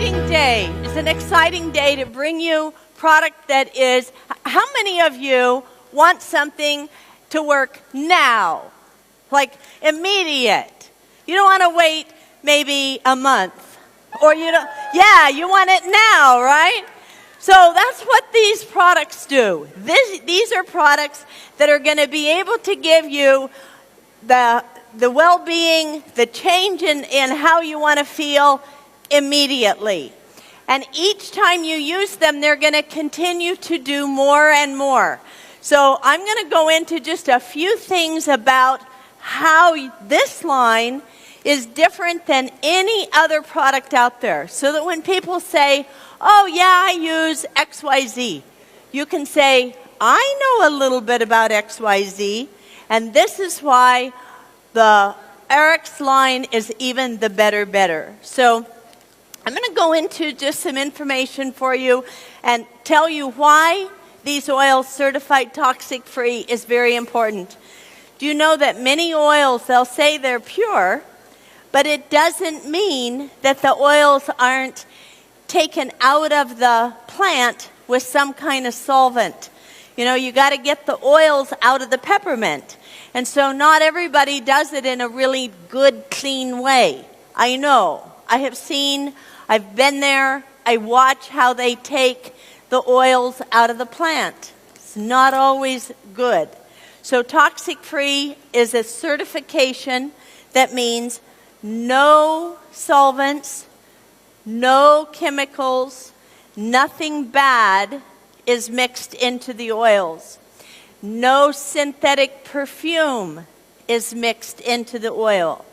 exciting day. It's an exciting day to bring you product that is, how many of you want something to work now? Like immediate. You don't want to wait maybe a month. Or you don't, yeah, you want it now, right? So that's what these products do. These are products that are going to be able to give you the well-being, the change in how you want to feel immediately. And each time you use them, they're going to continue to do more and more. So I'm going to go into just a few things about how this line is different than any other product out there. So that when people say, oh yeah, I use XYZ, you can say, I know a little bit about XYZ, and this is why the Eric's line is even the better. So I'm going to go into just some information for you and tell you why these oils certified toxic-free is very important. Do you know that many oils, they'll say they're pure, but it doesn't mean that the oils aren't taken out of the plant with some kind of solvent. You know, you got to get the oils out of the peppermint. And so not everybody does it in a really good, clean way. I know. I have seen, I've been there, I watch how they take the oils out of the plant. It's not always good. So toxic-free is a certification that means no solvents, no chemicals, nothing bad is mixed into the oils. No synthetic perfume is mixed into the oil.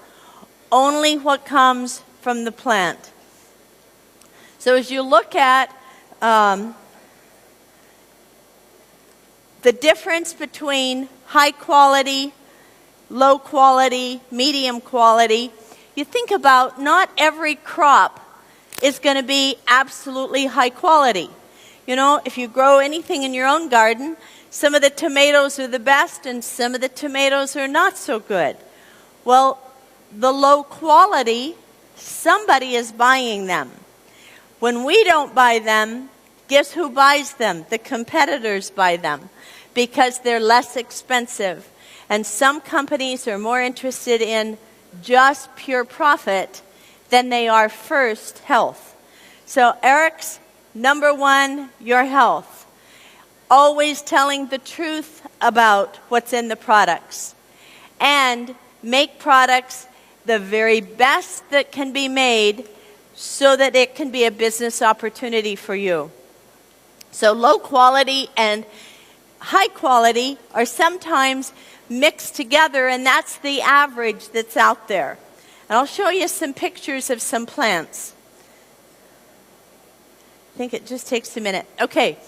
Only what comes from the plant. So as you look at the difference between high quality, low quality, medium quality, you think about not every crop is going to be absolutely high quality. You know, if you grow anything in your own garden, some of the tomatoes are the best and some of the tomatoes are not so good. Well, the low quality, somebody is buying them. When we don't buy them, guess who buys them? The competitors buy them because they're less expensive. And some companies are more interested in just pure profit than they are first health. So Eric's number one, your health. Always telling the truth about what's in the products. And make products the very best that can be made so that it can be a business opportunity for you. So low quality and high quality are sometimes mixed together, and that's the average that's out there. And I'll show you some pictures of some plants. I think it just takes a minute. Okay,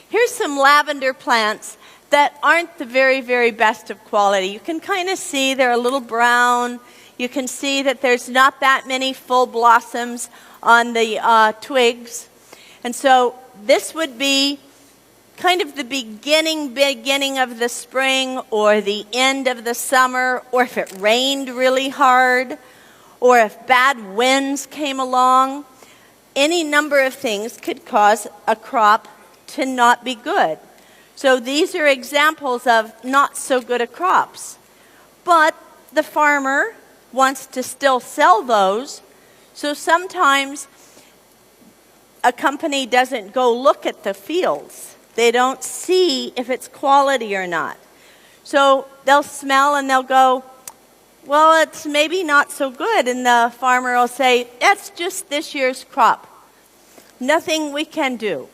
here's some lavender plants that aren't the very, very best of quality. You can kind of see they're a little brown. You can see that there's not that many full blossoms on the twigs. And so this would be kind of the beginning of the spring or the end of the summer, or if it rained really hard, or if bad winds came along. Any number of things could cause a crop to not be good. So these are examples of not so good crops. But the farmer wants to still sell those, so sometimes a company doesn't go look at the fields. They don't see if it's quality or not. So they'll smell and they'll go, well, it's maybe not so good. And the farmer will say, that's just this year's crop. Nothing we can do.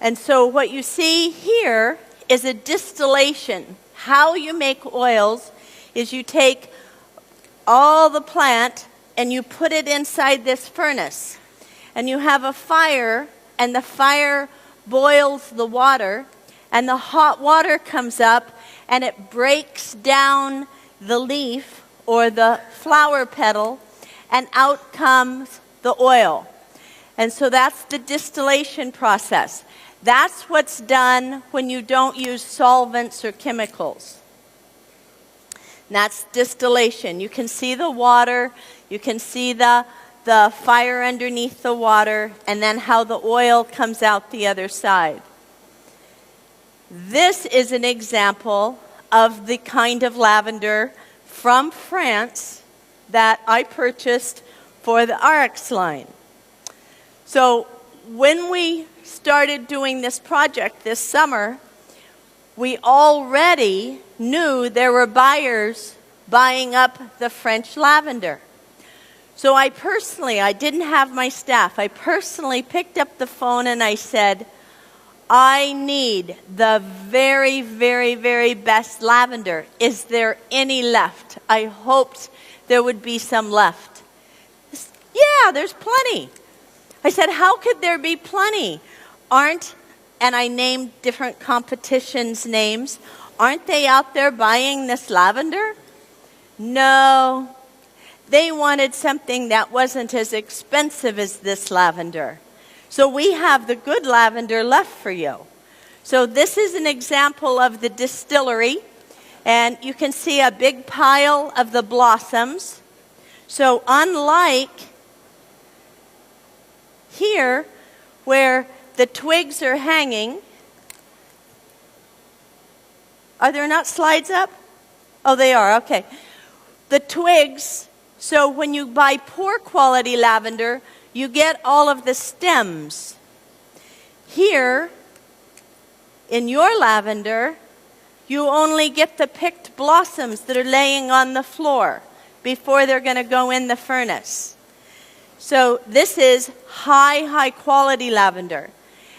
And so what you see here is a distillation. How you make oils is you take all the plant and you put it inside this furnace. And you have a fire, and the fire boils the water, and the hot water comes up and it breaks down the leaf or the flower petal, and out comes the oil. And so that's the distillation process. That's what's done when you don't use solvents or chemicals. And that's distillation. You can see the water, you can see the the fire underneath the water, and then how the oil comes out the other side. This is an example of the kind of lavender from France that I purchased for the RX line. So when we started doing this project this summer, we already knew there were buyers buying up the French lavender. So I didn't have my staff, I personally picked up the phone and I said, I need the very, very, very best lavender. Is there any left? I hoped there would be some left. Yeah, there's plenty. I said, how could there be plenty? And I named different competitions' names. Aren't they out there buying this lavender? No. They wanted something that wasn't as expensive as this lavender. So we have the good lavender left for you. So this is an example of the distillery. And you can see a big pile of the blossoms. So unlike here, where the twigs are hanging, are there not slides up? Oh, they are, okay. The twigs, so when you buy poor quality lavender, you get all of the stems. Here, in your lavender, you only get the picked blossoms that are laying on the floor before they're going to go in the furnace. So this is high quality lavender.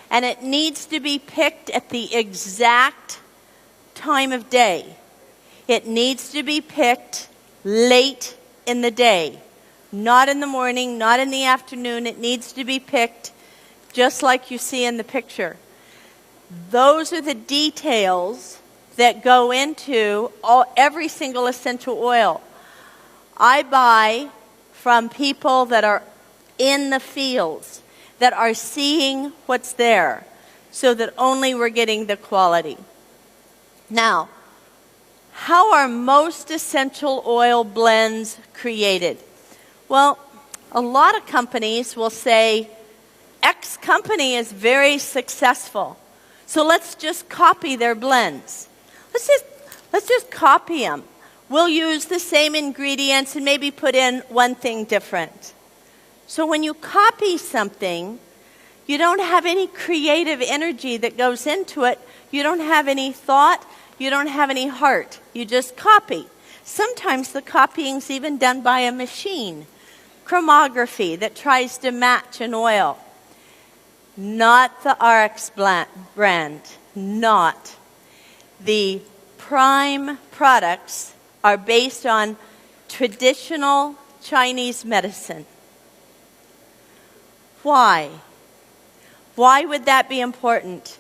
And it needs to be picked at the exact time of day. It needs to be picked late in the day. Not in the morning, not in the afternoon. It needs to be picked just like you see in the picture. Those are the details that go into every single essential oil. I buy from people that are in the fields, that are seeing what's there, so that only we're getting the quality. Now, how are most essential oil blends created? Well, a lot of companies will say, X company is very successful, so let's just copy their blends. Let's just copy them. We'll use the same ingredients and maybe put in one thing different. So when you copy something, you don't have any creative energy that goes into it. You don't have any thought. You don't have any heart. You just copy. Sometimes the copying's even done by a machine. Chromography that tries to match an oil. Not the RX brand. Not. The prime products are based on traditional Chinese medicine. Why? Why would that be important?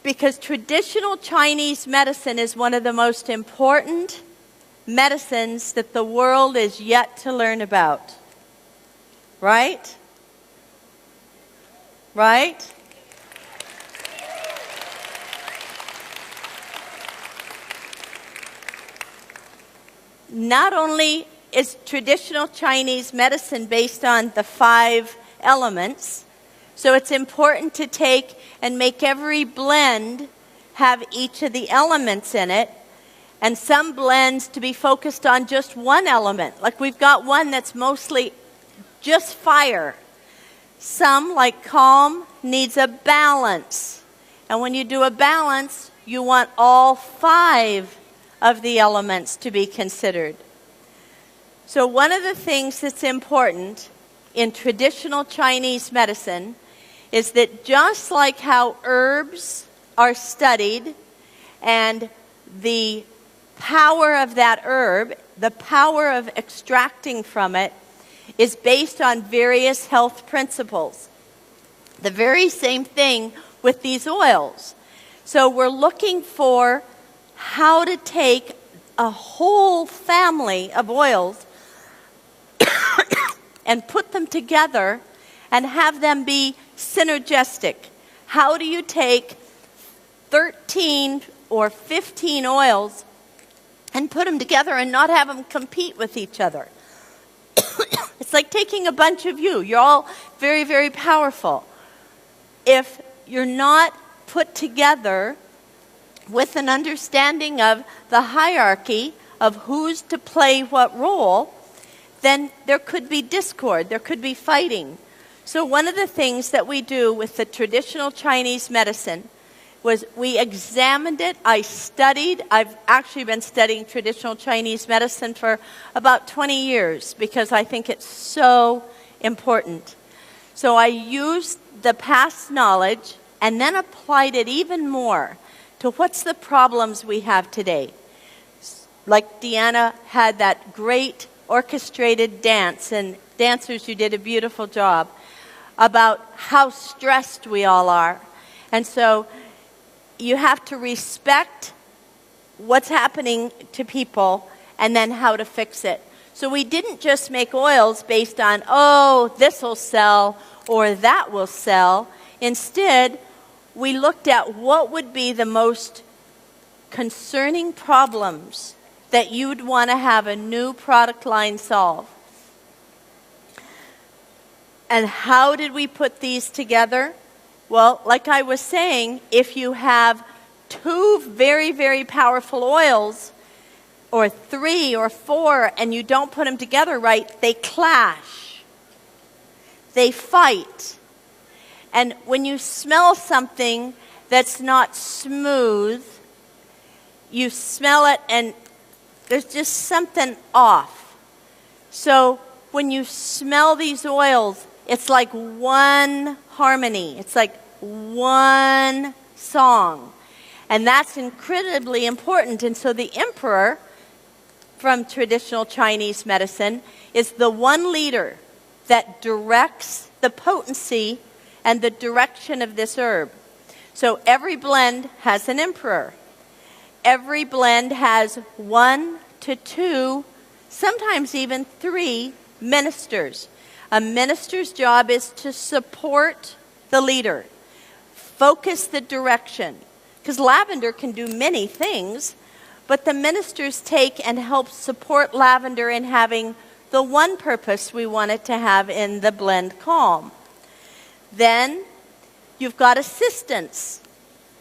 Because traditional Chinese medicine is one of the most important medicines that the world is yet to learn about. Right? Right? Not only is traditional Chinese medicine based on the 5 elements, so it's important to take and make every blend have each of the elements in it, and some blends to be focused on just one element. Like we've got one that's mostly just fire. Some, like calm, needs a balance. And when you do a balance, you want all 5 of the elements to be considered. So one of the things that's important in traditional Chinese medicine is that just like how herbs are studied and the power of that herb, the power of extracting from it, is based on various health principles. The very same thing with these oils. So we're looking for how to take a whole family of oils and put them together and have them be synergistic. How do you take 13 or 15 oils and put them together and not have them compete with each other? It's like taking a bunch of you. You're all very, very powerful. If you're not put together with an understanding of the hierarchy of who's to play what role, then there could be discord, there could be fighting. So one of the things that we do with the traditional Chinese medicine was we examined it. I studied. I've actually been studying traditional Chinese medicine for about 20 years because I think it's so important. So I used the past knowledge and then applied it even more to what's the problems we have today. Like Deanna had that great orchestrated dance, and dancers, you did a beautiful job, about how stressed we all are. And so you have to respect what's happening to people and then how to fix it. So we didn't just make oils based on, oh, this will sell or that will sell. Instead, we looked at what would be the most concerning problems that you'd want to have a new product line solve. And how did we put these together? Well, like I was saying, if you have 2 very, very powerful oils, or 3 or 4, and you don't put them together right, they clash. They fight. And when you smell something that's not smooth, you smell it and there's just something off. So when you smell these oils, it's like one harmony. It's like one song. And that's incredibly important. And so the emperor from traditional Chinese medicine is the one leader that directs the potency and the direction of this herb. So every blend has an emperor. Every blend has 1 to 2, sometimes even 3 ministers. A minister's job is to support the leader, focus the direction. Because lavender can do many things, but the ministers take and help support lavender in having the one purpose we want it to have in the blend calm. Then you've got assistants.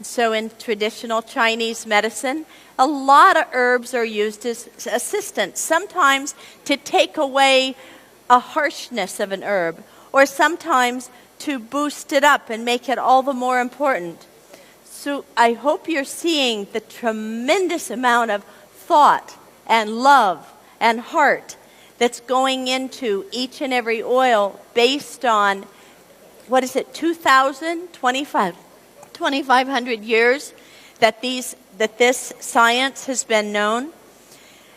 So in traditional Chinese medicine, a lot of herbs are used as assistants, sometimes to take away a harshness of an herb, or sometimes to boost it up and make it all the more important. So I hope you're seeing the tremendous amount of thought and love and heart that's going into each and every oil based on, 2,500 years that this science has been known.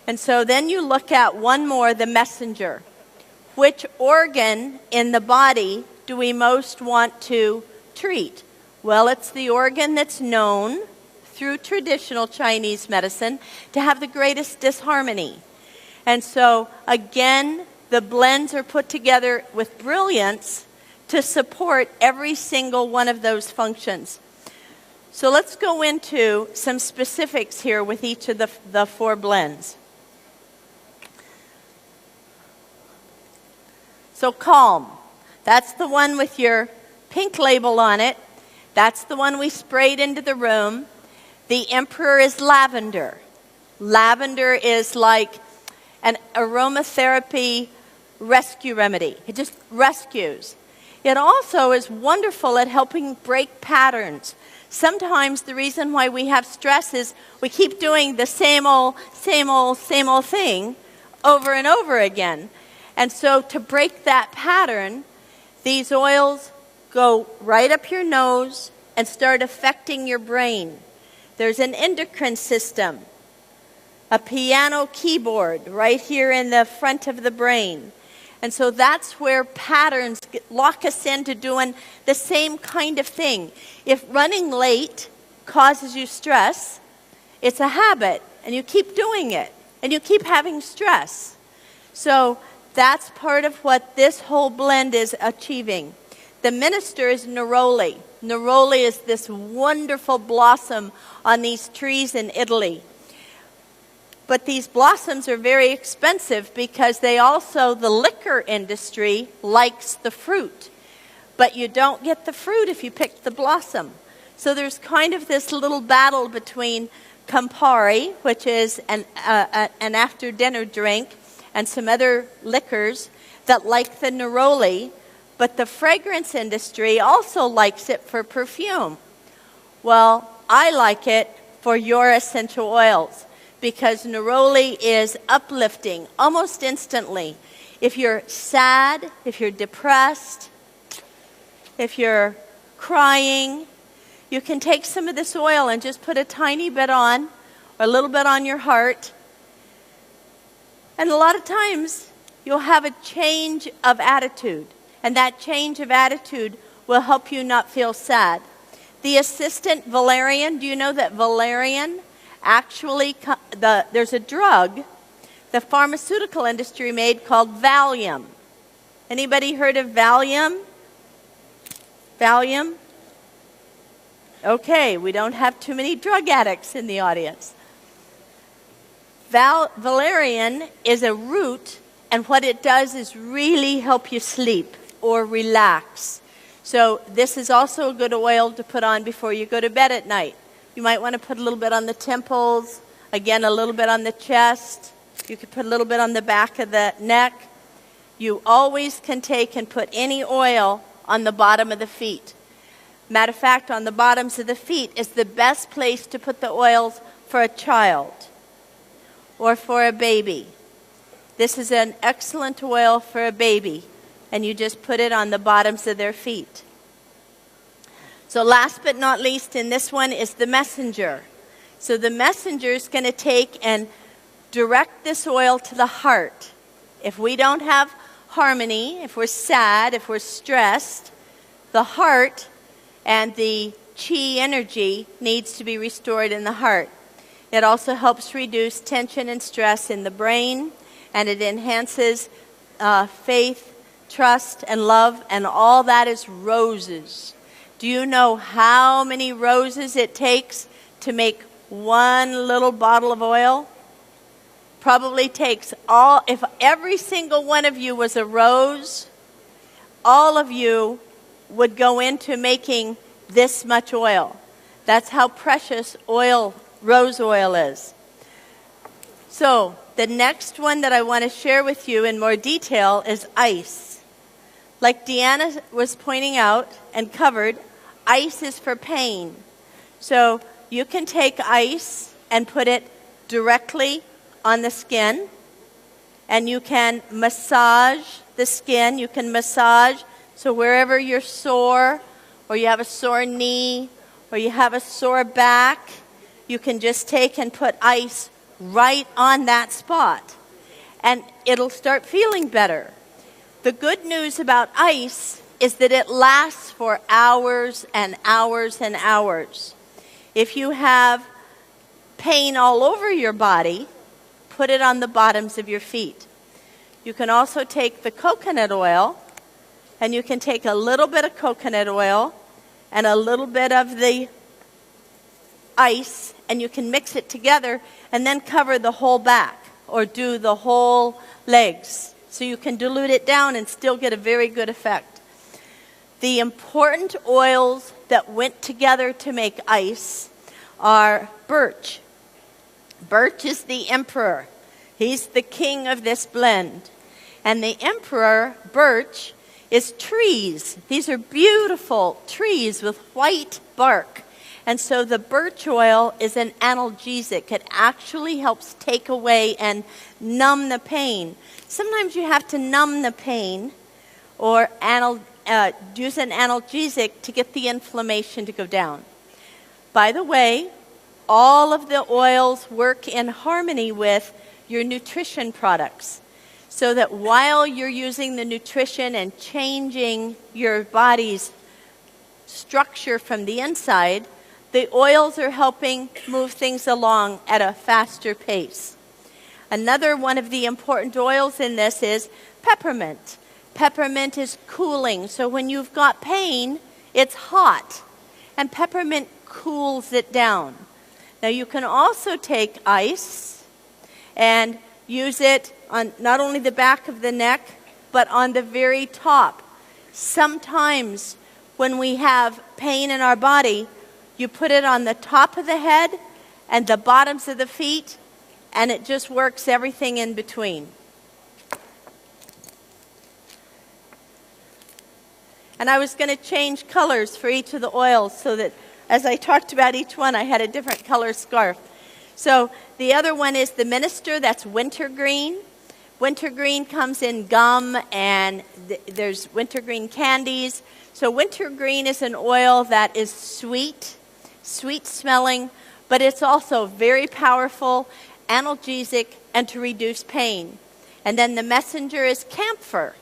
And so then you look at one more, the messenger. Which organ in the body do we most want to treat? Well, it's the organ that's known through traditional Chinese medicine to have the greatest disharmony. And so, again, the blends are put together with brilliance to support every single one of those functions. So let's go into some specifics here with each of the 4 blends. So calm, that's the one with your pink label on it. That's the one we sprayed into the room. The emperor is lavender. Lavender is like an aromatherapy rescue remedy. It just rescues. It also is wonderful at helping break patterns. Sometimes the reason why we have stress is we keep doing the same old thing over and over again. And so to break that pattern, these oils go right up your nose and start affecting your brain. There's an endocrine system, a piano keyboard right here in the front of the brain. And so that's where patterns lock us into doing the same kind of thing. If running late causes you stress, it's a habit, and you keep doing it, and you keep having stress. So that's part of what this whole blend is achieving. The minister is neroli. Neroli is this wonderful blossom on these trees in Italy. But these blossoms are very expensive because the liquor industry likes the fruit. But you don't get the fruit if you pick the blossom. So there's kind of this little battle between Campari, which is an after-dinner drink, and some other liquors that like the neroli, but the fragrance industry also likes it for perfume. Well, I like it for your essential oils because neroli is uplifting almost instantly. If you're sad, if you're depressed, if you're crying, you can take some of this oil and just put a tiny bit on, or a little bit on your heart. And a lot of times, you'll have a change of attitude. And that change of attitude will help you not feel sad. The assistant valerian, do you know that valerian actually, there's a drug the pharmaceutical industry made called Valium. Anybody heard of Valium? Valium? Okay, we don't have too many drug addicts in the audience. Valerian is a root, and what it does is really help you sleep or relax. So this is also a good oil to put on before you go to bed at night. You might want to put a little bit on the temples, again a little bit on the chest. You could put a little bit on the back of the neck. You always can take and put any oil on the bottom of the feet. Matter of fact, on the bottoms of the feet is the best place to put the oils for a child or for a baby. This is an excellent oil for a baby, and you just put it on the bottoms of their feet. So last but not least in this one is the messenger. So the messenger is going to take and direct this oil to the heart. If we don't have harmony, if we're sad, if we're stressed, the heart and the chi energy needs to be restored in the heart. It also helps reduce tension and stress in the brain, and it enhances faith, trust, and love, and all that is roses. Do you know how many roses it takes to make one little bottle of oil? Probably takes if every single one of you was a rose, all of you would go into making this much oil. That's how precious rose oil is. So the next one that I want to share with you in more detail is ice. Like Deanna was pointing out and covered, ice is for pain. So you can take ice and put it directly on the skin, and you can massage the skin. You can massage, so wherever you're sore, or you have a sore knee, or you have a sore back, you can just take and put ice right on that spot, and it'll start feeling better. The good news about ice is that it lasts for hours and hours and hours. If you have pain all over your body, put it on the bottoms of your feet. You can also take the coconut oil, and you can take a little bit of coconut oil and a little bit of the ice, and you can mix it together and then cover the whole back or do the whole legs. So you can dilute it down and still get a very good effect. The important oils that went together to make ice are birch. Birch is the emperor. He's the king of this blend. And the emperor, birch, is trees. These are beautiful trees with white bark. And so the birch oil is an analgesic. It actually helps take away and numb the pain. Sometimes you have to numb the pain or use an analgesic to get the inflammation to go down. By the way, all of the oils work in harmony with your nutrition products, so that while you're using the nutrition and changing your body's structure from the inside, the oils are helping move things along at a faster pace. Another one of the important oils in this is peppermint. Peppermint is cooling, so when you've got pain, it's hot, and peppermint cools it down. Now you can also take ice, and use it on not only the back of the neck, but on the very top. Sometimes when we have pain in our body, you put it on the top of the head and the bottoms of the feet, and it just works everything in between. And I was going to change colors for each of the oils so that as I talked about each one, I had a different color scarf. So the other one is the Minister, that's wintergreen. Wintergreen comes in gum, and there's wintergreen candies. So wintergreen is an oil that is sweet, sweet smelling, but it's also very powerful, analgesic, and to reduce pain. And then the Messenger is camphor.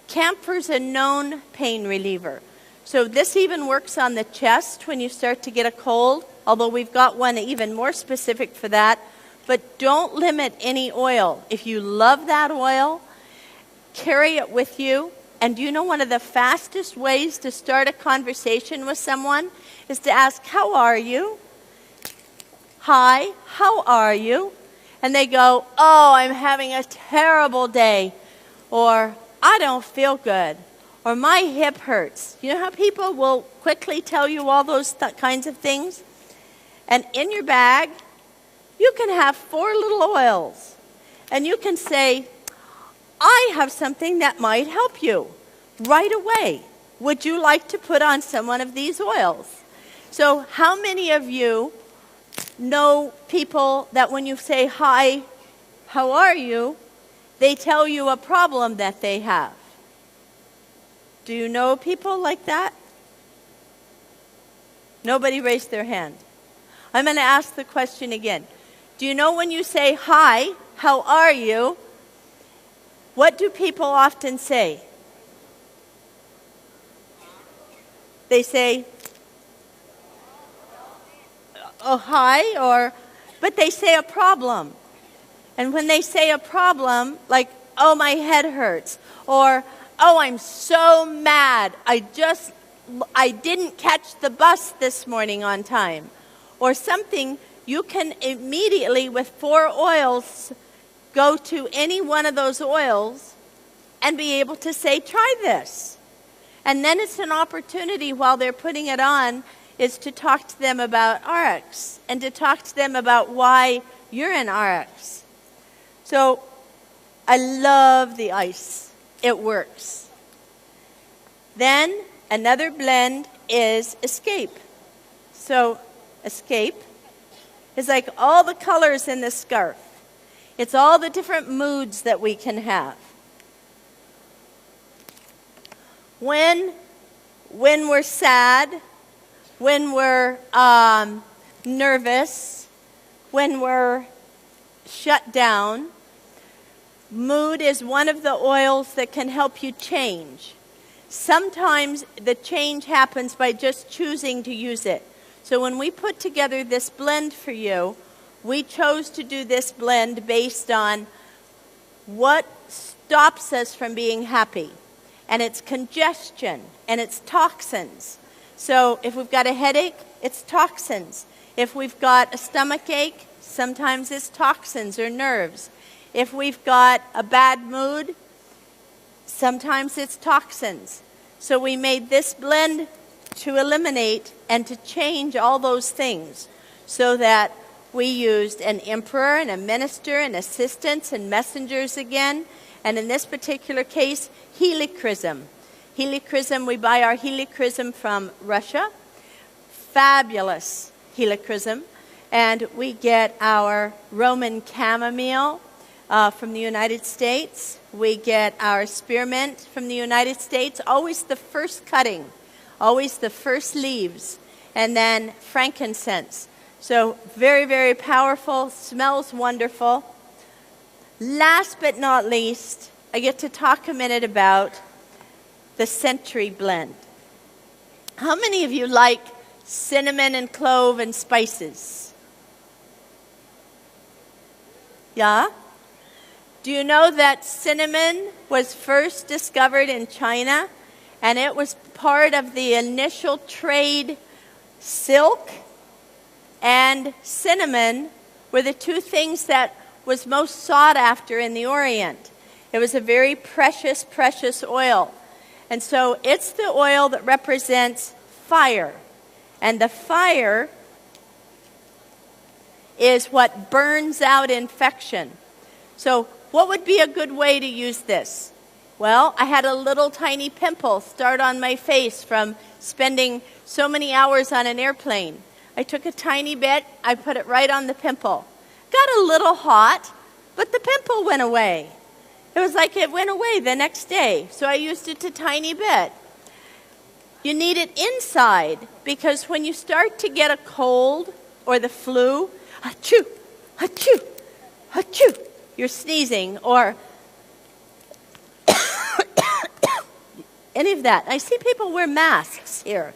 Camphor's a known pain reliever. So this even works on the chest when you start to get a cold, although we've got one even more specific for that. But don't limit any oil. If you love that oil, carry it with you. And do you know one of the fastest ways to start a conversation with someone is to ask, how are you? Hi, how are you? And they go, oh, I'm having a terrible day. Or, I don't feel good. Or, my hip hurts. You know how people will quickly tell you all those kinds of things? And in your bag, you can have 4 little oils. And you can say, I have something that might help you right away. Would you like to put on some one of these oils? So how many of you know people that when you say, hi, how are you, they tell you a problem that they have? Do you know people like that? Nobody raised their hand. I'm going to ask the question again. Do you know when you say, hi, how are you, what do people often say? They say, oh, hi, but they say a problem. And when they say a problem, like, oh, my head hurts, or, oh, I'm so mad, I didn't catch the bus this morning on time, or something, you can immediately, with 4 oils, go to any one of those oils and be able to say, try this. And then it's an opportunity while they're putting it on is to talk to them about RX and to talk to them about why you're in RX. So I love the ice. It works. Then another blend is Escape. So Escape is like all the colors in the scarf. It's all the different moods that we can have. When we're sad, when we're nervous, when we're shut down, mood is one of the oils that can help you change. Sometimes the change happens by just choosing to use it. So when we put together this blend for you, we chose to do this blend based on what stops us from being happy. And it's congestion, and it's toxins. So if we've got a headache, it's toxins. If we've got a stomach ache, sometimes it's toxins or nerves. If we've got a bad mood, sometimes it's toxins. So we made this blend to eliminate and to change all those things so that we used an emperor and a minister and assistants and messengers again. And in this particular case, helichrysum. Helichrysum, we buy our helichrysum from Russia. Fabulous helichrysum. And we get our Roman chamomile from the United States. We get our spearmint from the United States. Always the first cutting. Always the first leaves. And then frankincense. So very, very powerful. Smells wonderful. Last but not least, I get to talk a minute about the Century blend. How many of you like cinnamon and clove and spices? Yeah? Do you know that cinnamon was first discovered in China, and it was part of the initial trade? Silk and cinnamon were the 2 things that was most sought after in the Orient. It was a very precious, precious oil. And so it's the oil that represents fire. And the fire is what burns out infection. So what would be a good way to use this? Well, I had a little tiny pimple start on my face from spending so many hours on an airplane. I took a tiny bit, I put it right on the pimple. Got a little hot, but the pimple went away. It was like it went away the next day, so I used it a tiny bit. You need it inside, because when you start to get a cold or the flu, achoo, achoo, achoo, you're sneezing, or any of that. I see people wear masks here.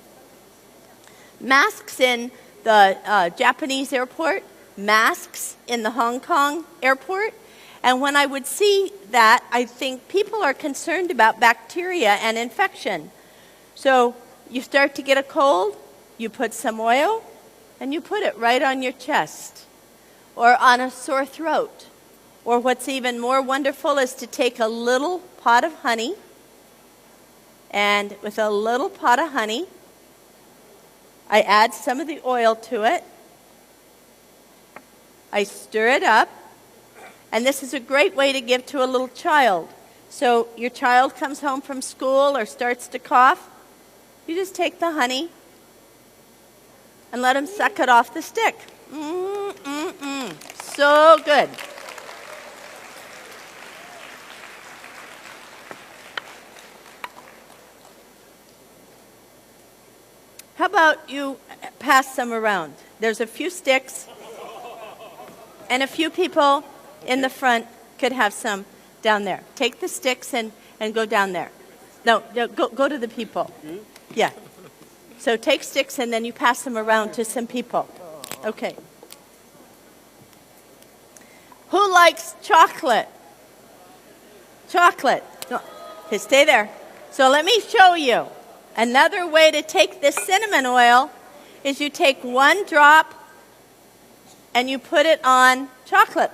Masks in the Japanese airport, masks in the Hong Kong airport. And when I would see that, I think people are concerned about bacteria and infection. So you start to get a cold, you put some oil, and you put it right on your chest or on a sore throat. Or what's even more wonderful is to take a little pot of honey, and with a little pot of honey, I add some of the oil to it. I stir it up. And this is a great way to give to a little child. So your child comes home from school or starts to cough, you just take the honey and let him suck it off the stick. So good. How about you pass some around? There's a few sticks, and a few people in the front could have some down there. Take the sticks and go down there. No, go to the people. Yeah. So take sticks and then you pass them around to some people. Okay. Who likes chocolate? Chocolate. No. Okay, stay there. So let me show you. Another way to take this cinnamon oil is you take one drop and you put it on chocolate.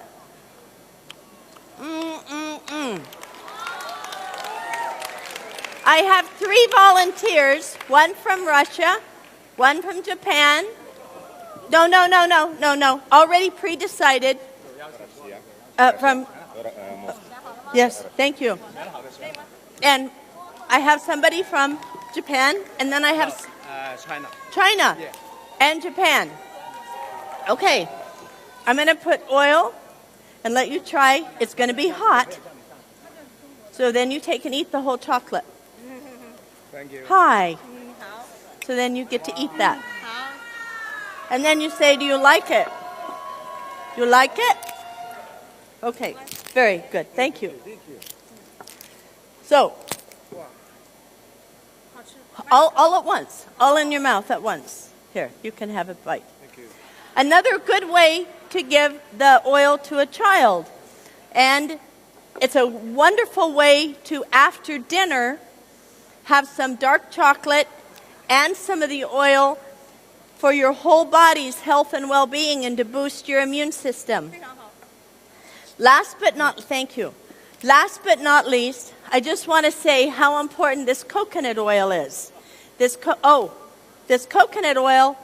I have 3 volunteers, one from Russia, one from Japan. No. Already pre-decided. Yes, thank you. And I have somebody from Japan, and then I have China and Japan. Okay, I'm going to put oil and let you try. It's going to be hot. So then you take and eat the whole chocolate. Thank you. Hi. So then you get to eat that. And then you say, do you like it? You like it? Okay, very good. Thank you. So, all at once. All in your mouth at once. Here, you can have a bite. Thank you. Another good way to give the oil to a child. And it's a wonderful way to, after dinner, have some dark chocolate and some of the oil for your whole body's health and well-being and to boost your immune system. Last but not least, I just want to say how important this coconut oil is. This coconut oil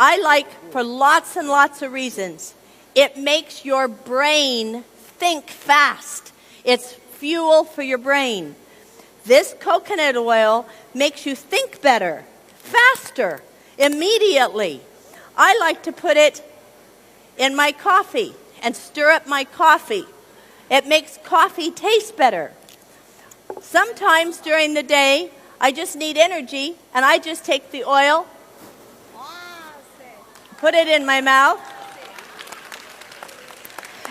I like for lots and lots of reasons. It makes your brain think fast. It's fuel for your brain. This coconut oil makes you think better, faster, immediately. I like to put it in my coffee and stir up my coffee. It makes coffee taste better. Sometimes during the day, I just need energy, and I just take the oil, put it in my mouth,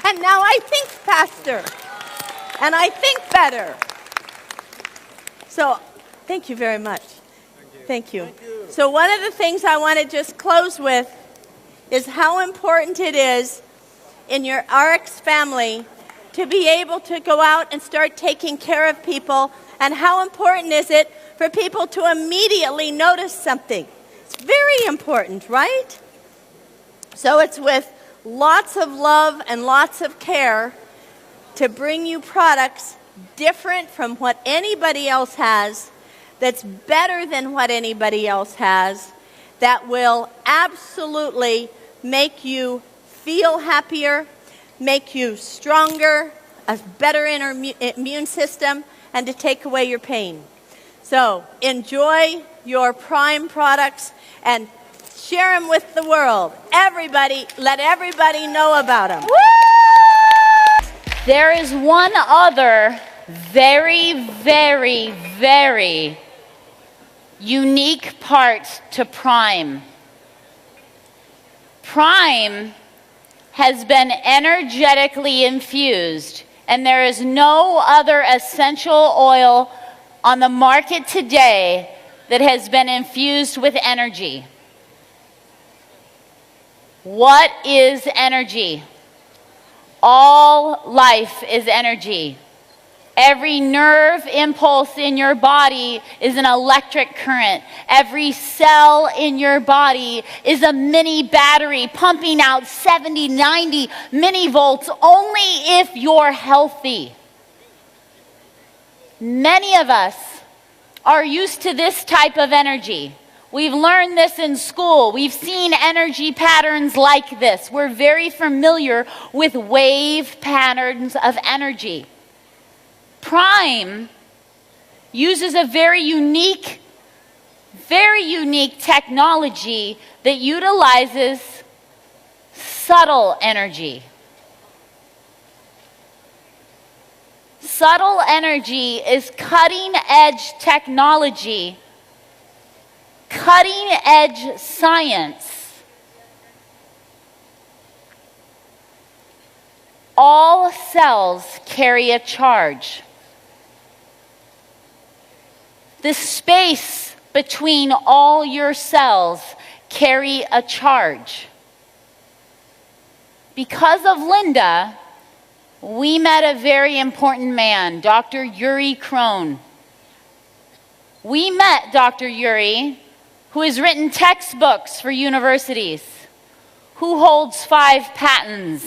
and now I think faster, and I think better. So, thank you very much. Thank you. So one of the things I want to just close with is how important it is in your RX family to be able to go out and start taking care of people, and how important is it for people to immediately notice something. It's very important, right? So it's with lots of love and lots of care to bring you products different from what anybody else has, that's better than what anybody else has, that will absolutely make you feel happier, make you stronger, a better immune system, and to take away your pain. So enjoy your Prime products and share them with the world. Everybody, let everybody know about them. There is one other very, very, very unique part to Prime. Prime has been energetically infused, and there is no other essential oil on the market today that has been infused with energy. What is energy? All life is energy. Every nerve impulse in your body is an electric current. Every cell in your body is a mini battery pumping out 70, 90 millivolts only if you're healthy. Many of us are used to this type of energy. We've learned this in school. We've seen energy patterns like this. We're very familiar with wave patterns of energy. Prime uses a very unique technology that utilizes subtle energy. Subtle energy is cutting-edge technology, cutting-edge science. All cells carry a charge. The space between all your cells carry a charge. Because of Linda, we met a very important man, Dr. Yuri Krohn. We met Dr. Yuri, who has written textbooks for universities, who holds 5 patents,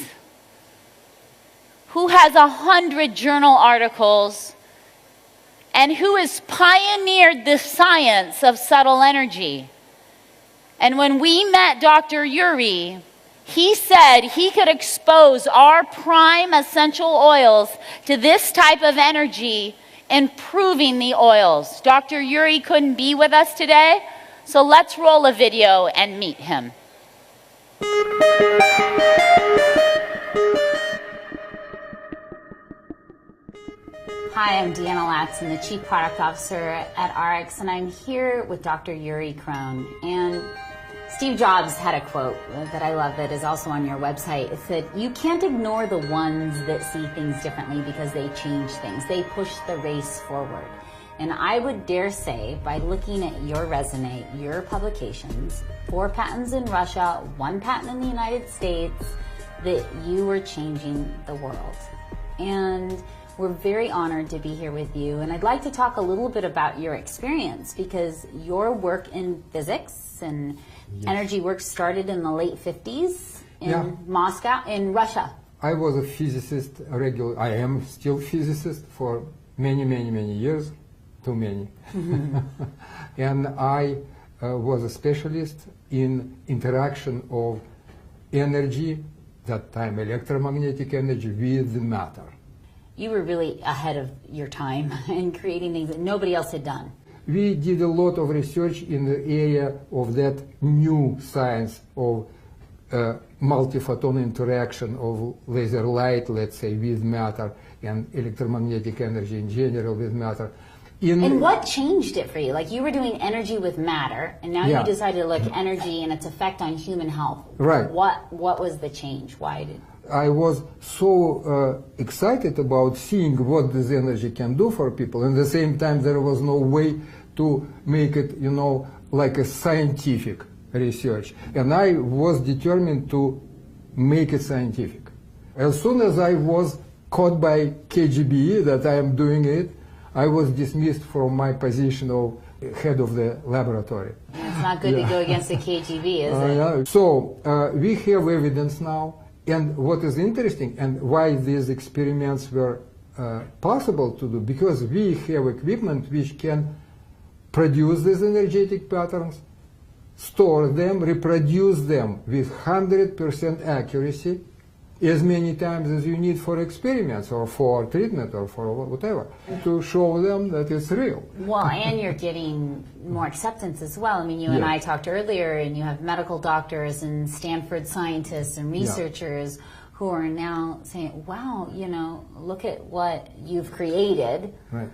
who has 100 journal articles, and who has pioneered the science of subtle energy. And when we met Dr. Yuri, he said he could expose our Prime essential oils to this type of energy, improving the oils. Dr. Yuri couldn't be with us today, so let's roll a video and meet him. Hi, I'm Deanna Latz. I'm the Chief Product Officer at RX, and I'm here with Dr. Yuri Krohn. And Steve Jobs had a quote that I love that is also on your website. It said, "You can't ignore the ones that see things differently because they change things. They push the race forward." And I would dare say, by looking at your resume, your publications, 4 patents in Russia, 1 patent in the United States, that you were changing the world. And we're very honored to be here with you, and I'd like to talk a little bit about your experience, because your work in physics and energy work started in the late 50s in Moscow, in Russia. I was a physicist, I am still a physicist for many, many, many years, too many. And I was a specialist in interaction of energy, that time electromagnetic energy, with the matter. You were really ahead of your time in creating things that nobody else had done. We did a lot of research in the area of that new science of multi-photon interaction of laser light, let's say, with matter, and electromagnetic energy in general with matter. And what changed it for you? Like, you were doing energy with matter, and now you decided to look at energy and its effect on human health. Right. What was the change? Why did... I was so excited about seeing what this energy can do for people. At the same time, there was no way to make it, you know, like a scientific research. And I was determined to make it scientific. As soon as I was caught by KGB that I am doing it, I was dismissed from my position of head of the laboratory. It's not good to go against the KGB, is it? So we have evidence now, And what is interesting and why these experiments were possible to do, because we have equipment which can produce these energetic patterns, store them, reproduce them with 100% accuracy as many times as you need for experiments or for treatment or for whatever, to show them that it's real. Well, and you're getting more acceptance as well. I mean, you and I talked earlier, and you have medical doctors and Stanford scientists and researchers who are now saying, wow, you know, look at what you've created. Right.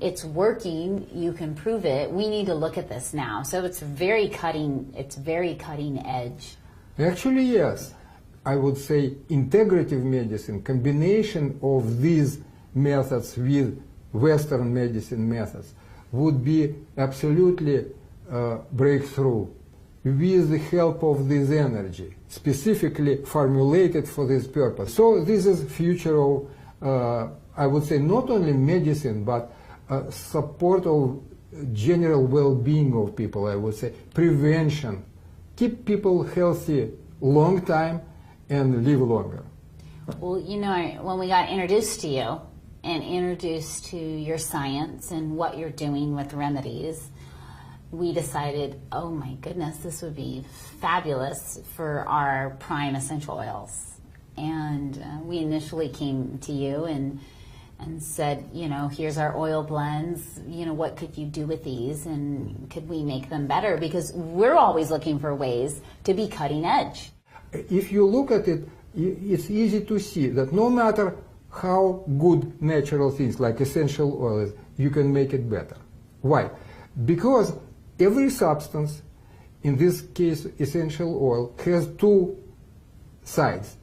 It's working. You can prove it. We need to look at this now. So it's very cutting edge. Actually, yes. I would say integrative medicine, combination of these methods with Western medicine methods would be absolutely breakthrough with the help of this energy, specifically formulated for this purpose. So this is future of, I would say, not only medicine, but support of general well-being of people, I would say, prevention, keep people healthy long time and live longer. Well, you know, when we got introduced to you and introduced to your science and what you're doing with remedies, we decided, oh my goodness, this would be fabulous for our prime essential oils. And we initially came to you and said, you know, here's our oil blends, you know, what could you do with these and could we make them better? Because we're always looking for ways to be cutting edge. If you look at it, it's easy to see that no matter how good natural things like essential oils, you can make it better. Why? Because every substance, in this case essential oil, has two sides,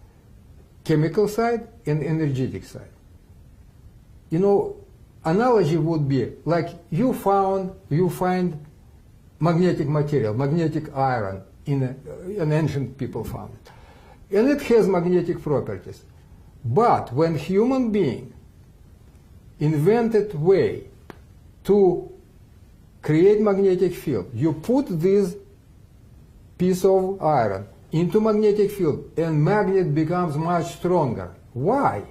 chemical side and energetic side. You know, analogy would be like you find magnetic material, magnetic iron, in ancient people found it. And it has magnetic properties. But when human being invented way to create magnetic field, you put this piece of iron into magnetic field and magnet becomes much stronger. Why?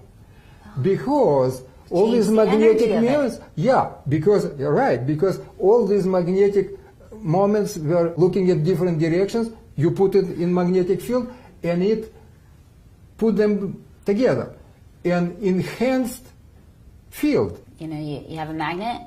Because all these magnetic moments, because you're right, because all these magnetic moments were looking at different directions, you put it in magnetic field and it put them together, an enhanced field. You know, you have a magnet,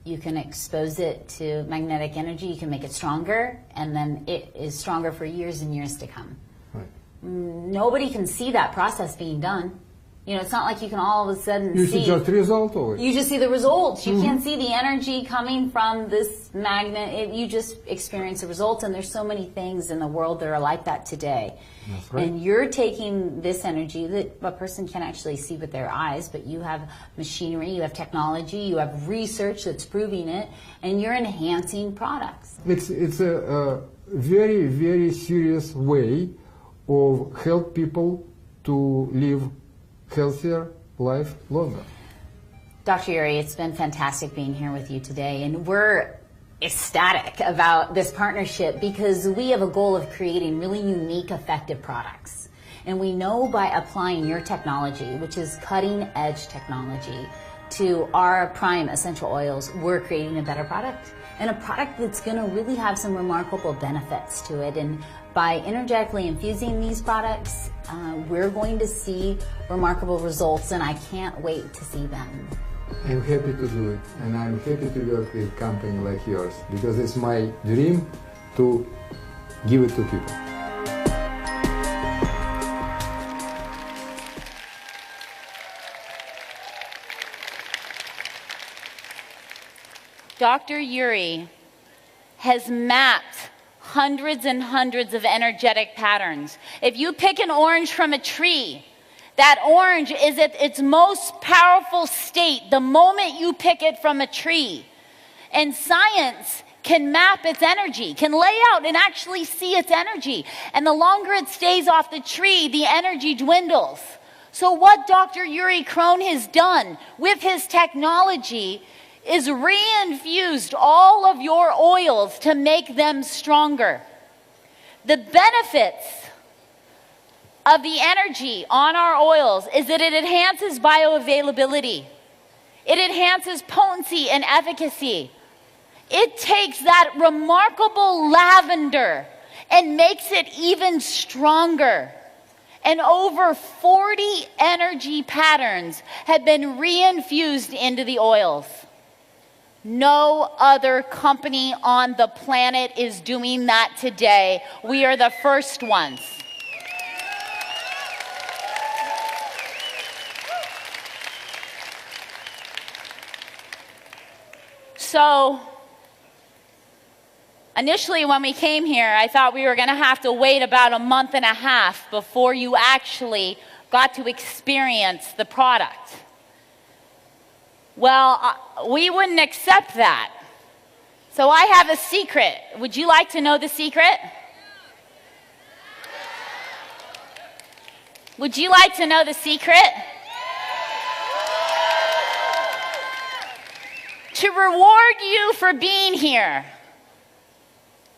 you can expose it to magnetic energy, you can make it stronger, and then it is stronger for years and years to come. Right. Nobody can see that process being done. You know, it's not like you can all of a sudden you see just the result of it. You just see the results. You can't see the energy coming from this magnet. You just experience the results, and there's so many things in the world that are like that today. That's right. And you're taking this energy that a person can actually see with their eyes, but you have machinery, you have technology, you have research that's proving it, and you're enhancing products. It's a very, very serious way of help people to live healthier life longer. Dr. Yuri, it's been fantastic being here with you today, and we're ecstatic about this partnership because we have a goal of creating really unique, effective products. And we know by applying your technology, which is cutting-edge technology, to our prime essential oils, we're creating a better product, and a product that's going to really have some remarkable benefits to it. And by energetically infusing these products, we're going to see remarkable results, and I can't wait to see them. I'm happy to do it, and I'm happy to work with a company like yours, because it's my dream to give it to people. Dr. Yuri has mapped hundreds and hundreds of energetic patterns. If you pick an orange from a tree, that orange is at its most powerful state the moment you pick it from a tree. And science can map its energy, can lay out and actually see its energy. And the longer it stays off the tree, the energy dwindles. So what Dr. Yuri Krohn has done with his technology is reinfused all of your oils to make them stronger. The benefits of the energy on our oils is that it enhances bioavailability. It enhances potency and efficacy. It takes that remarkable lavender and makes it even stronger. And over 40 energy patterns have been reinfused into the oils. No other company on the planet is doing that today. We are the first ones. So, initially when we came here, I thought we were going to have to wait about a month and a half before you actually got to experience the product. Well, we wouldn't accept that. So I have a secret. Would you like to know the secret? Would you like to know the secret? To reward you for being here,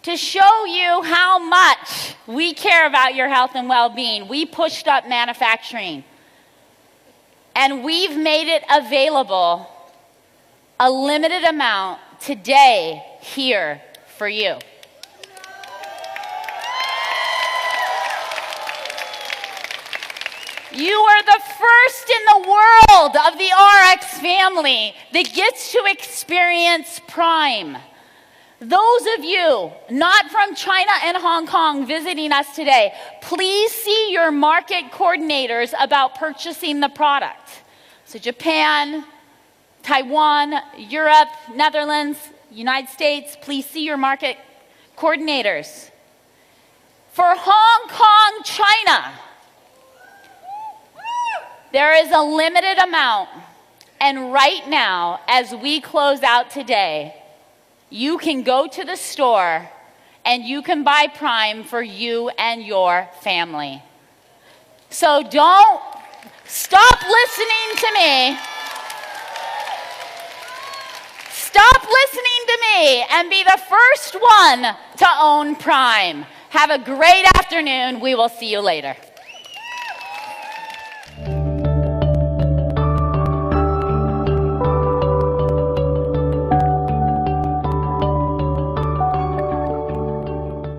to show you how much we care about your health and well-being, we pushed up manufacturing. And we've made it available, a limited amount, today, here, for you. You are the first in the world of the RX family that gets to experience Prime. Those of you not from China and Hong Kong visiting us today, please see your market coordinators about purchasing the product. So Japan, Taiwan, Europe, Netherlands, United States, please see your market coordinators. For Hong Kong, China, there is a limited amount, and right now, as we close out today, you can go to the store and you can buy Prime for you and your family. So don't stop listening to me. Stop listening to me and be the first one to own Prime. Have a great afternoon. We will see you later.